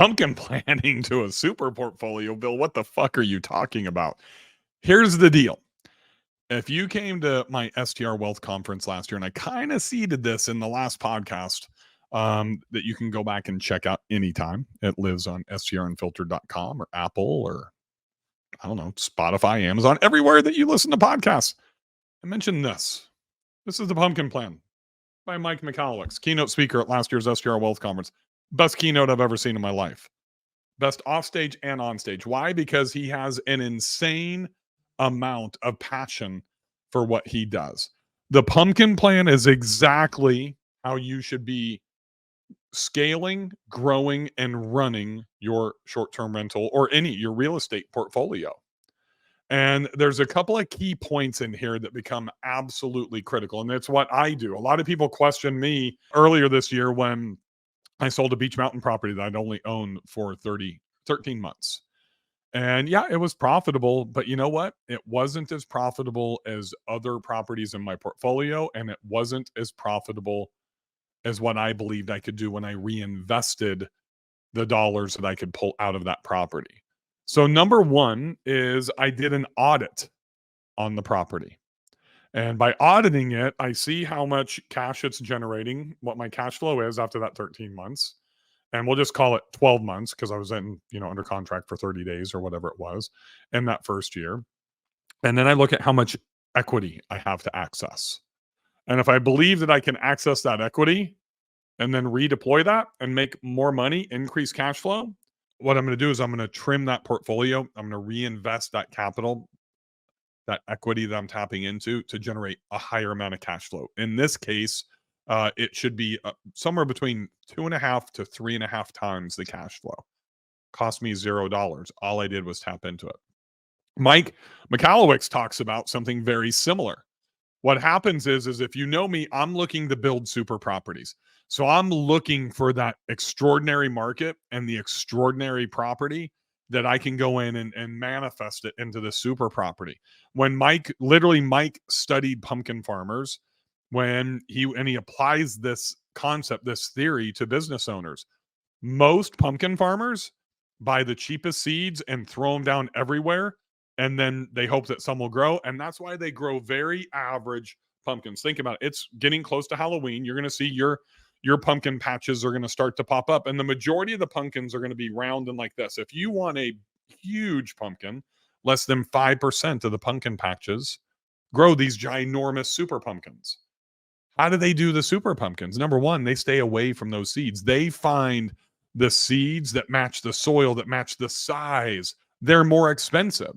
pumpkin planning to a super portfolio, Bill. What the fuck are you talking about? Here's the deal. If you came to my STR Wealth Conference last year, and I kind of seeded this in the last podcast that you can go back and check out anytime. It lives on strunfiltered.com or Apple or, I don't know, Spotify, Amazon, everywhere that you listen to podcasts. I mentioned this. This is the Pumpkin Plan by Mike Michalowicz, keynote speaker at last year's STR Wealth Conference. Best keynote I've ever seen in my life. Best offstage and onstage. Why? Because he has an insane amount of passion for what he does. The Pumpkin Plan is exactly how you should be scaling, growing, and running your short-term rental or your real estate portfolio. And there's a couple of key points in here that become absolutely critical. And it's what I do. A lot of people questioned me earlier this year when I sold a Beach Mountain property that I'd only owned for 13 months. And yeah, it was profitable, but you know what? It wasn't as profitable as other properties in my portfolio, and it wasn't as profitable as what I believed I could do when I reinvested the dollars that I could pull out of that property. So number one is I did an audit on the property. And by auditing it, I see how much cash it's generating, what my cash flow is after that 13 months. And we'll just call it 12 months because I was under contract for 30 days or whatever it was in that first year. And then I look at how much equity I have to access. And if I believe that I can access that equity and then redeploy that and make more money, increase cash flow, what I'm going to do is I'm going to trim that portfolio. I'm going to reinvest that capital, that equity that I'm tapping into to generate a higher amount of cash flow. In this case, it should be somewhere between 2.5 to 3.5 times the cash flow. Cost me $0. All I did was tap into it. Mike Michalowicz talks about something very similar. What happens is if you know me, I'm looking to build super properties. So I'm looking for that extraordinary market and the extraordinary property that I can go in and manifest it into the super property. When Mike studied pumpkin farmers, when he applies this concept, this theory to business owners. Most pumpkin farmers buy the cheapest seeds and throw them down everywhere, and then they hope that some will grow, and that's why they grow very average pumpkins. Think about it. It's getting close to Halloween. You're going to see your pumpkin patches are going to start to pop up, and the majority of the pumpkins are going to be round and like this. If you want a huge pumpkin, less than 5% of the pumpkin patches grow these ginormous super pumpkins. How do they do the super pumpkins? Number one, they stay away from those seeds. They find the seeds that match the soil, that match the size. They're more expensive.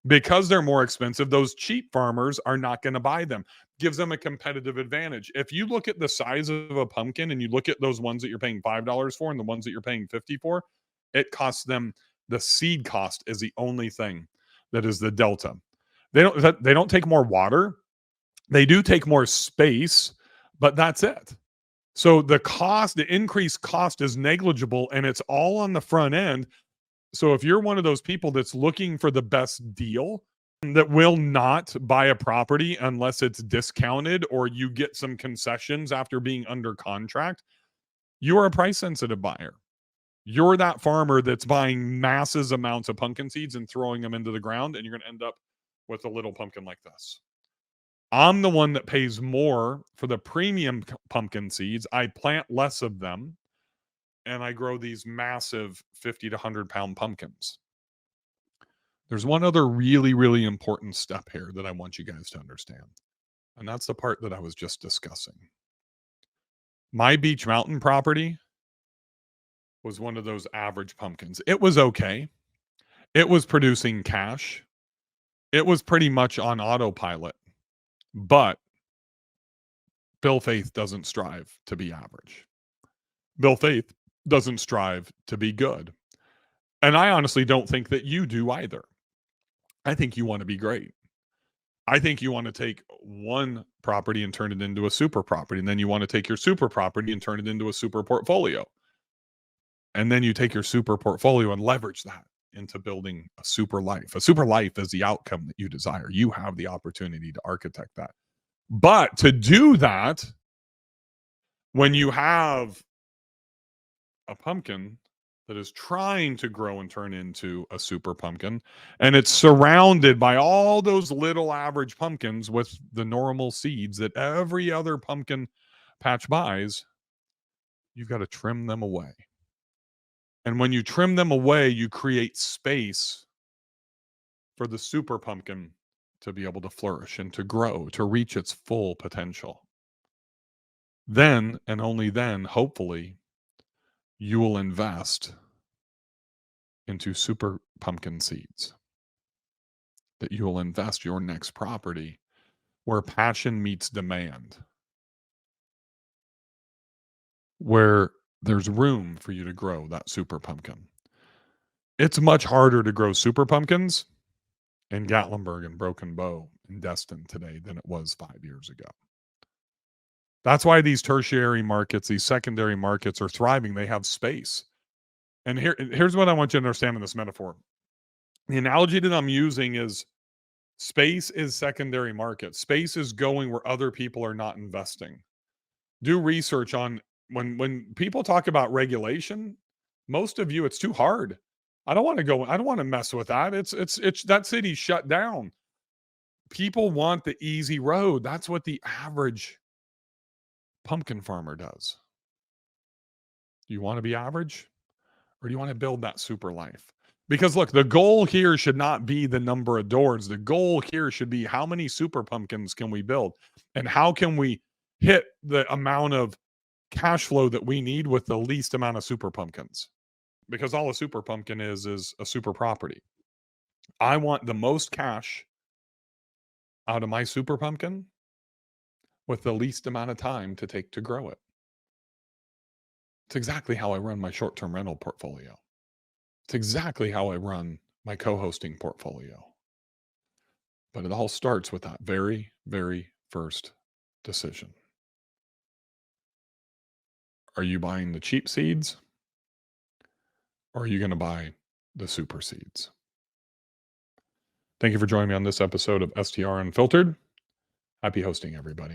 Because they're more expensive, those cheap farmers are not going to buy them. Gives them a competitive advantage. If you look at the size of a pumpkin and you look at those ones that you're paying $5 for and the ones that you're paying $50 for, it costs them, the seed cost is the only thing that is the delta. They don't take more water. They do take more space, but that's it. So the increased cost is negligible, and it's all on the front end. So if you're one of those people that's looking for the best deal, that will not buy a property unless it's discounted or you get some concessions after being under contract, you are a price sensitive buyer. You're that farmer that's buying massive amounts of pumpkin seeds and throwing them into the ground, and you're going to end up with a little pumpkin like this. I'm the one that pays more for the premium pumpkin seeds. I plant less of them, and I grow these massive 50 to 100-pound pumpkins. There's one other really, really important step here that I want you guys to understand, and that's the part that I was just discussing. My Beach Mountain property was one of those average pumpkins. It was okay. It was producing cash. It was pretty much on autopilot. But Bill Faith doesn't strive to be average. Bill Faith doesn't strive to be good. And I honestly don't think that you do either. I think you want to be great. I think you want to take one property and turn it into a super property. And then you want to take your super property and turn it into a super portfolio. And then you take your super portfolio and leverage that into building a super life. A super life is the outcome that you desire. You have the opportunity to architect that. But to do that, when you have a pumpkin that is trying to grow and turn into a super pumpkin, and it's surrounded by all those little average pumpkins with the normal seeds that every other pumpkin patch buys, you've got to trim them away. And when you trim them away, you create space for the super pumpkin to be able to flourish and to grow, to reach its full potential. Then, and only then, hopefully, you will invest into super pumpkin seeds, that you will invest your next property where passion meets demand, where there's room for you to grow that super pumpkin. It's much harder to grow super pumpkins in Gatlinburg and Broken Bow and Destin today than it was 5 years ago. That's why these tertiary markets, these secondary markets are thriving. They have space. And here's what I want you to understand in this metaphor. The analogy that I'm using is space is secondary market. Space is going where other people are not investing. Do research on when people talk about regulation, most of you, it's too hard. I don't want to go, I don't want to mess with that. It's that city's shut down. People want the easy road. That's what the average pumpkin farmer does. Do you want to be average? Or do you want to build that super life? Because look, the goal here should not be the number of doors. The goal here should be how many super pumpkins can we build? And how can we hit the amount of cash flow that we need with the least amount of super pumpkins? Because all a super pumpkin is a super property. I want the most cash out of my super pumpkin with the least amount of time to take to grow it. It's exactly how I run my short-term rental portfolio. It's exactly how I run my co-hosting portfolio. But it all starts with that very, very first decision. Are you buying the cheap seeds? Or are you going to buy the super seeds? Thank you for joining me on this episode of STR Unfiltered. Happy hosting, everybody.